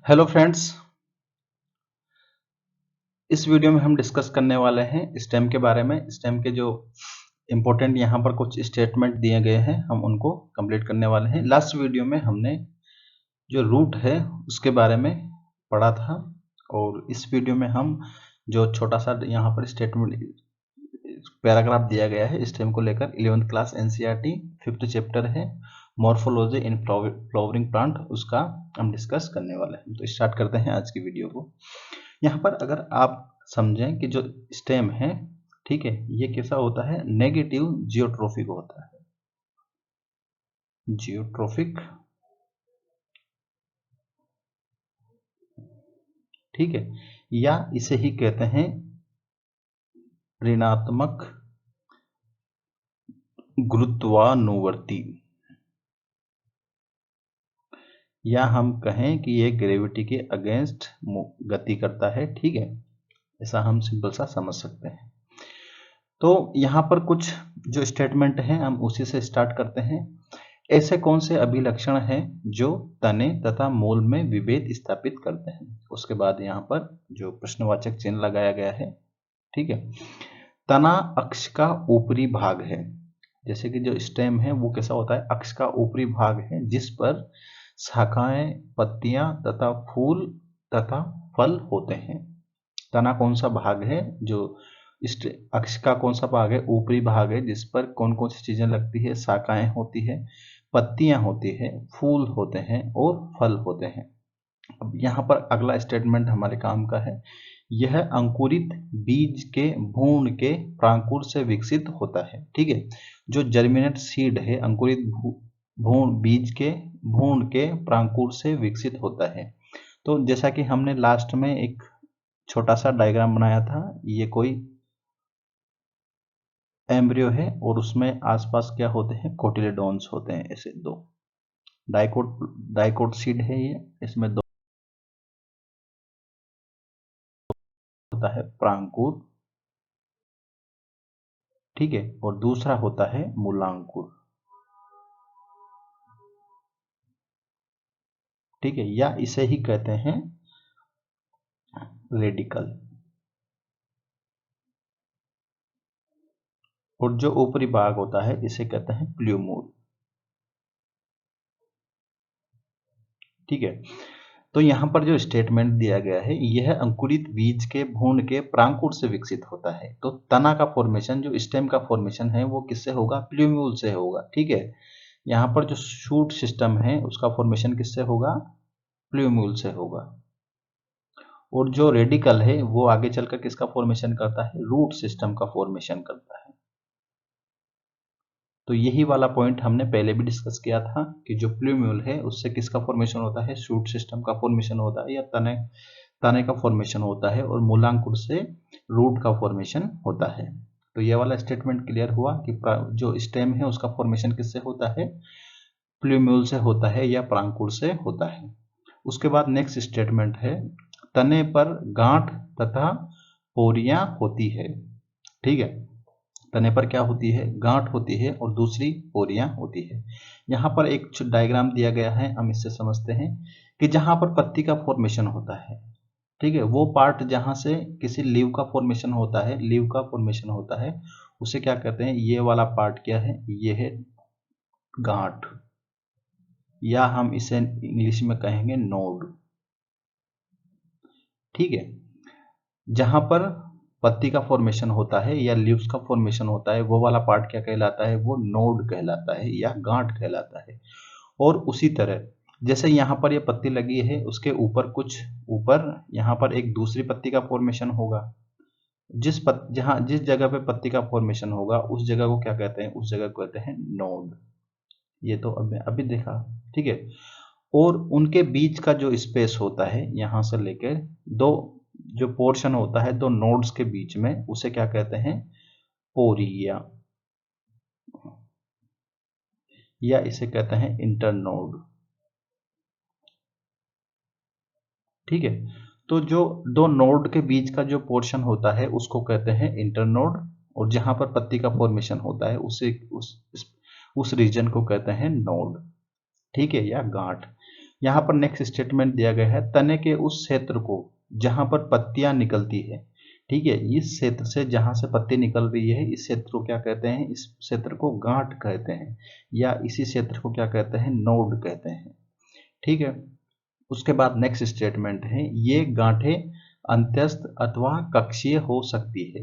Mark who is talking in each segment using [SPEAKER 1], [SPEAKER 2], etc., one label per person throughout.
[SPEAKER 1] Hello friends, इस video में हम डिस्कस करने वाले हैं स्टेम के बारे में। स्टेम के जो इम्पोर्टेंट यहाँ पर कुछ स्टेटमेंट दिए गए हैं, हम उनको कंप्लीट करने वाले हैं। लास्ट वीडियो में हमने जो रूट है उसके बारे में पढ़ा था, और इस वीडियो में हम जो छोटा सा यहाँ पर स्टेटमेंट पैराग्राफ दिया गया है स्टेम को लेकर, 11th class NCERT 5th chapter है मॉर्फोलॉजी इन फ्लावरिंग प्लांट, उसका हम डिस्कस करने वाले हैं। तो स्टार्ट करते हैं आज की वीडियो को। यहाँ पर अगर आप समझें कि जो स्टेम है, ठीक है, ये कैसा होता है, नेगेटिव जियोट्रोफिक होता है। जियोट्रोफिक, ठीक है, या इसे ही कहते हैं ऋणात्मक गुरुत्वानुवर्ती, या हम कहें कि ये ग्रेविटी के अगेंस्ट गति करता है। ठीक है, ऐसा हम सिंपल सा समझ सकते हैं। तो यहाँ पर कुछ जो स्टेटमेंट हैं हम उसी से स्टार्ट करते हैं। ऐसे कौन से अभिलक्षण हैं जो तने तथा मूल में विभेद स्थापित करते हैं। उसके बाद यहाँ पर जो प्रश्नवाचक चिन्ह लगाया गया है, ठीक है। तना अक्ष का ऊपरी भाग है, जैसे कि जो स्टेम है वो कैसा होता है, अक्ष का ऊपरी भाग है जिस पर शाखाएं, पत्तियां तथा फूल तथा फल होते हैं। तना कौन सा भाग है, जो अक्ष का कौन सा भाग है, ऊपरी भाग है जिस पर कौन कौन सी चीजें लगती है, शाखाएं होती है, पत्तियां होती है, फूल होते हैं और फल होते हैं। अब यहाँ पर अगला स्टेटमेंट हमारे काम का है, यह अंकुरित बीज के भ्रूण के प्रांकुर से विकसित होता है। ठीक है, जो जर्मिनेट सीड है, अंकुरित भ्रूण बीज के भ्रूण के प्रांकुर से विकसित होता है। तो जैसा कि हमने लास्ट में एक छोटा सा डायग्राम बनाया था, ये कोई एम्ब्रियो है और उसमें आसपास क्या होते हैं, कोटिलेडोन्स होते हैं, ऐसे दो डाइकोट सीड है ये, इसमें दो होता है प्रांकुर, ठीक है, और दूसरा होता है मूलांकुर, ठीक है, या इसे ही कहते हैं रेडिकल। और जो ऊपरी भाग होता है इसे कहते हैं प्ल्यूमूल, ठीक है। तो यहाँ पर जो स्टेटमेंट दिया गया है, यह अंकुरित बीज के भ्रूण के प्रांकुर से विकसित होता है। तो तना का फॉर्मेशन, जो स्टेम का फॉर्मेशन है, वो किससे होगा, प्ल्यूम्यूल से होगा। ठीक है, यहाँ पर जो शूट सिस्टम है उसका फॉर्मेशन किससे होगा, प्ल्यूम्यूल से होगा। और जो रेडिकल है वो आगे चलकर किसका फॉर्मेशन करता है, रूट सिस्टम का फॉर्मेशन करता है। तो यही वाला पॉइंट हमने पहले भी डिस्कस किया था कि जो प्ल्यूम्यूल है उससे किसका फॉर्मेशन होता है, शूट सिस्टम का फॉर्मेशन होता है, या तने का फॉर्मेशन होता है, और मूलांकुर से रूट का फॉर्मेशन होता है। तो ये वाला स्टेटमेंट क्लियर हुआ कि जो स्टेम है उसका फॉर्मेशन किससे होता है, प्ल्यूम्यूल से होता है या प्रांकुर से होता है। उसके बाद नेक्स्ट स्टेटमेंट है, तने पर गांठ तथा पोरियां होती है। ठीक है, तने पर क्या होती है, गांठ होती है, और दूसरी पोरियां होती है। यहाँ पर एक डायग्राम दिया गया है, हम इससे समझते हैं कि जहां पर पत्ती का फॉर्मेशन होता है, ठीक है, वो पार्ट जहां से किसी लीव का फॉर्मेशन होता है, लीव का फॉर्मेशन होता है, उसे क्या कहते हैं, ये वाला पार्ट क्या है, ये है गांठ, या हम इसे इंग्लिश में कहेंगे नोड। ठीक है, जहां पर पत्ती का फॉर्मेशन होता है या लीव्स का फॉर्मेशन होता है, वो वाला पार्ट क्या कहलाता है, वो नोड कहलाता है या गांठ कहलाता है। और उसी तरह जैसे यहाँ पर ये पत्ती लगी है, उसके ऊपर कुछ ऊपर यहाँ पर एक दूसरी पत्ती का फॉर्मेशन होगा। जिस जगह पे पत्ती का फॉर्मेशन होगा उस जगह को क्या कहते हैं, उस जगह को कहते हैं नोड। ये तो अभी देखा, ठीक है। और उनके बीच का जो स्पेस होता है यहां से लेकर दो जो पोर्शन होता है दो नोड्स के बीच में, उसे क्या कहते हैं, पोरिया, या इसे कहते हैं इंटरनोड। ठीक है, तो जो दो नोड के बीच का जो पोर्शन होता है उसको कहते हैं इंटरनोड, और जहां पर पत्ती का फॉर्मेशन होता है उस रीजन को कहते हैं नोड, ठीक है, या गांठ। यहाँ पर नेक्स्ट स्टेटमेंट दिया गया है, तने के उस क्षेत्र को जहां पर पत्तियां निकलती है, ठीक है, इस क्षेत्र से जहां से पत्ती निकल रही है, इस क्षेत्र को क्या कहते हैं, इस क्षेत्र को गांठ कहते हैं, या इसी क्षेत्र को क्या कहते हैं, नोड कहते हैं, ठीक है। उसके बाद नेक्स्ट स्टेटमेंट है, ये गांठें अंत्यस्थ अथवा कक्षीय हो सकती है।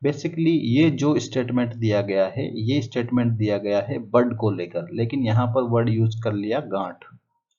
[SPEAKER 1] बेसिकली ये जो स्टेटमेंट दिया गया है, ये स्टेटमेंट दिया गया है बर्ड को लेकर, लेकिन यहाँ पर वर्ड यूज कर लिया गांठ,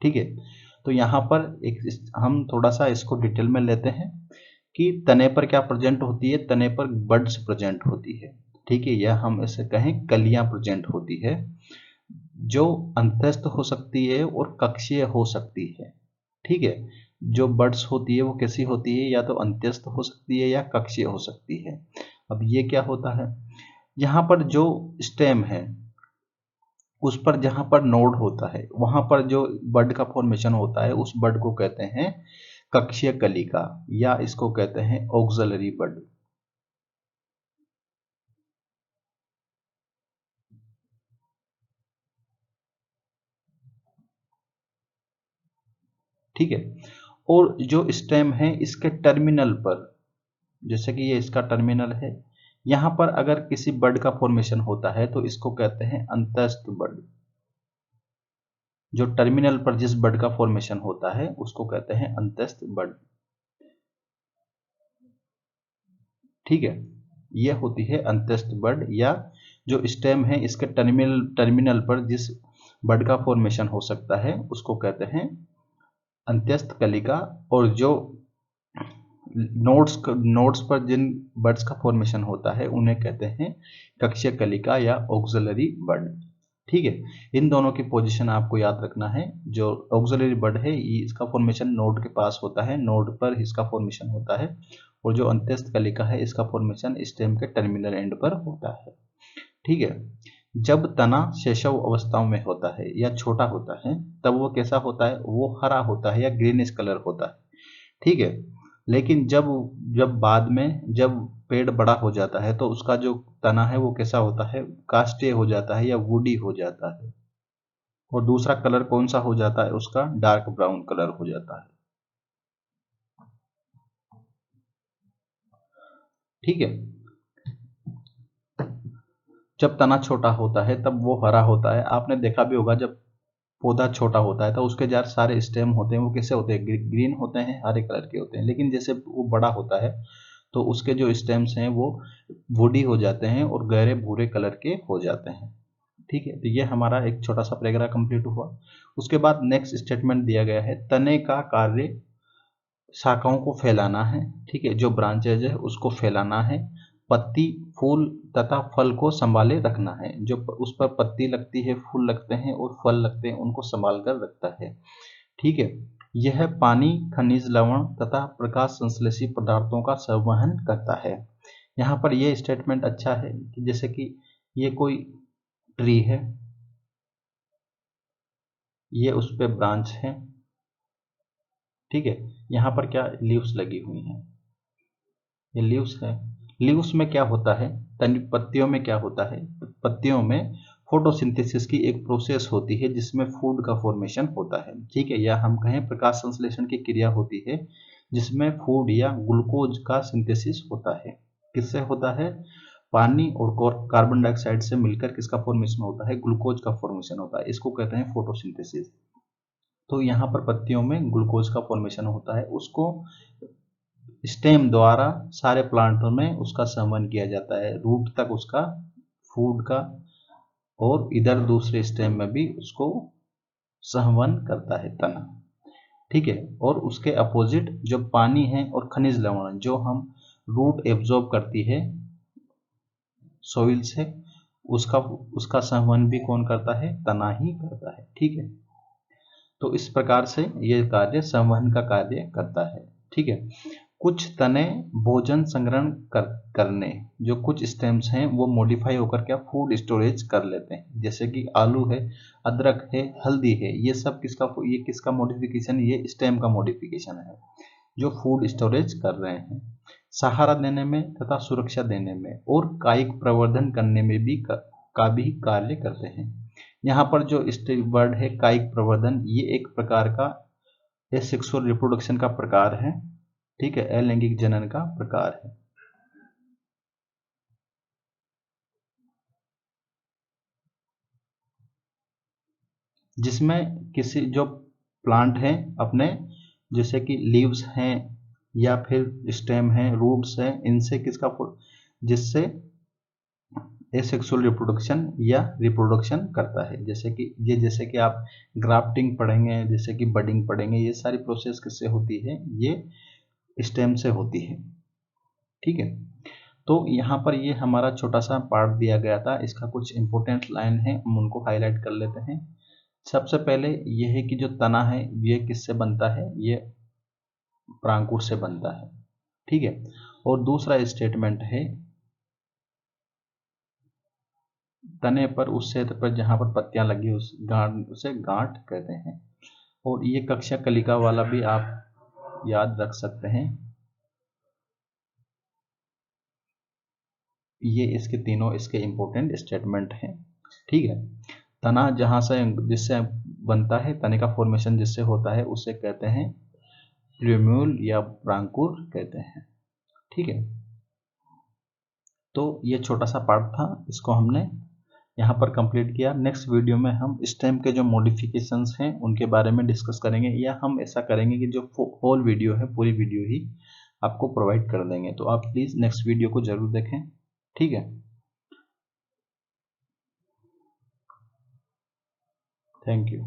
[SPEAKER 1] ठीक है। तो यहाँ पर एक हम थोड़ा सा इसको डिटेल में लेते हैं कि तने पर क्या प्रेजेंट होती है, तने पर बर्ड्स प्रेजेंट होती है, ठीक है, या हम इसे कहें कलियां प्रेजेंट होती है, जो अंतस्थ हो सकती है और कक्षीय हो सकती है, ठीक है। जो बर्ड्स होती है वो कैसी होती है, या तो अंत्यस्थ हो सकती है या कक्षीय हो सकती है। अब ये क्या होता है, यहाँ पर जो स्टेम है उस पर जहां पर नोड होता है, वहां पर जो बड का फॉर्मेशन होता है, उस बड को कहते हैं कक्षीय कलिका, या इसको कहते हैं ऑक्सिलरी बड, ठीक है। और जो स्टेम है इसके टर्मिनल पर, जैसे कि ये इसका टर्मिनल है, यहां पर अगर किसी बड का फॉर्मेशन होता है तो इसको कहते हैं अंतस्थ बड। जो टर्मिनल पर जिस बड का फॉर्मेशन होता है उसको कहते हैं अंतस्थ बड, ठीक है। ये होती है अंतस्थ बड, या जो स्टेम है इसके टर्मिनल पर जिस बड का फॉर्मेशन हो सकता है उसको कहते हैं अंत्यस्थ कलिका। और जो नोड्स पर जिन बर्ड्स का फॉर्मेशन होता है उन्हें कहते हैं कक्षीय कलिका या ऑक्सिलरी बर्ड, ठीक है। इन दोनों की पोजीशन आपको याद रखना है। जो ऑक्सिलरी बर्ड है इसका फॉर्मेशन नोड के पास होता है, नोड पर इसका फॉर्मेशन होता है, और जो अंत्यस्थ कलिका है इसका फॉर्मेशन स्टेम के टर्मिनल एंड पर होता है, ठीक है। जब तना शैशव अवस्थाओं में होता है या छोटा होता है तब वो कैसा होता है, वो हरा होता है या ग्रीनिश कलर होता है, ठीक है। लेकिन जब जब बाद में जब पेड़ बड़ा हो जाता है तो उसका जो तना है वो कैसा होता है, काष्ठीय हो जाता है या वुडी हो जाता है, और दूसरा कलर कौन सा हो जाता है उसका, डार्क ब्राउन कलर हो जाता है, ठीक है। जब तना छोटा होता है तब वो हरा होता है। आपने देखा भी होगा जब पौधा छोटा होता है तो उसके जार सारे स्टेम होते हैं वो कैसे होते हैं, ग्रीन होते हैं, हरे कलर के होते हैं। लेकिन जैसे वो बड़ा होता है तो उसके जो स्टेम्स हैं वो वुडी हो जाते हैं और गहरे भूरे कलर के हो जाते हैं, ठीक है। तो ये हमारा एक छोटा सा पैराग्राफ कंप्लीट हुआ। उसके बाद नेक्स्ट स्टेटमेंट दिया गया है, तने का कार्य शाखाओं को फैलाना है, ठीक है, जो ब्रांचेज है उसको फैलाना है, पत्ती फूल तथा फल को संभाले रखना है, जो उस पर पत्ती लगती है, फूल लगते हैं और फल लगते हैं उनको संभाल कर रखता है, ठीक है। यह पानी, खनिज लवण तथा प्रकाश संश्लेषी पदार्थों का संवहन करता है। यहाँ पर यह स्टेटमेंट अच्छा है कि जैसे कि ये कोई ट्री है, ये उस पे ब्रांच है, ठीक है। यहाँ पर क्या लीव्स लगी हुई हैं, ये लीव्स है। लीव्स में क्या होता है, पत्तियों में क्या होता है, पत्तियों में फोटोसिंथेसिस की एक प्रोसेस होती है जिसमें फूड का फॉर्मेशन होता है, ठीक है, या हम कहें प्रकाश संश्लेषण की क्रिया होती है जिसमें फूड या ग्लूकोज का सिंथेसिस होता है। किससे होता है, पानी और कार्बन डाइऑक्साइड से मिलकर किसका फॉर्मेशन होता है, ग्लूकोज का फॉर्मेशन होता है, इसको कहते हैं फोटोसिंथेसिस। तो यहाँ पर पत्तियों में ग्लूकोज का फॉर्मेशन होता है, उसको स्टेम द्वारा सारे प्लांटों में उसका संवहन किया जाता है, रूट तक उसका फूड का, और इधर दूसरे स्टेम में भी उसको संवहन करता है तना, ठीक है। और उसके अपोजिट जो पानी है और खनिज लवण जो हम रूट एब्जॉर्ब करती है सॉइल से, उसका उसका संवहन भी कौन करता है, तना ही करता है, ठीक है। तो इस प्रकार से यह कार्य संवहन का कार्य करता है, ठीक है। कुछ तने भोजन संग्रहण करने, जो कुछ स्टेम्स हैं वो मॉडिफाई होकर क्या फूड स्टोरेज कर लेते हैं, जैसे कि आलू है, अदरक है, हल्दी है, ये सब किसका मॉडिफिकेशन, ये स्टेम का मॉडिफिकेशन है जो फूड स्टोरेज कर रहे हैं। सहारा देने में तथा सुरक्षा देने में और कायिक प्रवर्धन करने में भी का भी कार्य करते हैं। यहाँ पर जो वर्ड है कायिक प्रवर्धन, ये एक प्रकार का सेक्सुअल रिप्रोडक्शन का प्रकार है, ठीक है, अलैंगिक जनन का प्रकार है। जिसमें किसी जो प्लांट हैं अपने, जैसे कि लीव्स हैं या फिर स्टेम हैं, रूट्स हैं, इनसे जिससे एसेक्सुअल रिप्रोडक्शन या रिप्रोडक्शन करता है। जैसे कि आप ग्राफ्टिंग पढ़ेंगे, जैसे कि बडिंग पढ़ेंगे, ये सारी प्रोसेस किससे होती है, ये स्टेम से होती है, ठीक है। तो यहाँ पर ये हमारा छोटा सा पार्ट दिया गया था, इसका कुछ इंपॉर्टेंट लाइन है, हम उनको हाईलाइट कर लेते हैं। सबसे पहले ये है कि जो तना है ये किससे बनता है, ये प्रांकुर से बनता है, ठीक है। और दूसरा स्टेटमेंट है तने पर उस क्षेत्र पर जहां पर पत्तियां लगी उस गांठ, उसे गांठ कहते हैं। और ये कक्षा कलिका वाला भी आप याद रख सकते हैं, ये इसके तीनों इसके इंपॉर्टेंट स्टेटमेंट हैं, ठीक है। तना जहां से जिससे बनता है, तने का फॉर्मेशन जिससे होता है उसे कहते हैं प्ल्यूम्यूल या प्रांकुर कहते हैं, ठीक है। तो ये छोटा सा पार्ट था, इसको हमने यहाँ पर कंप्लीट किया। नेक्स्ट वीडियो में हम स्टेम के जो मॉडिफिकेशंस हैं उनके बारे में डिस्कस करेंगे, या हम ऐसा करेंगे कि जो होल वीडियो है पूरी वीडियो ही आपको प्रोवाइड कर देंगे। तो आप प्लीज़ नेक्स्ट वीडियो को जरूर देखें, ठीक है। Thank you.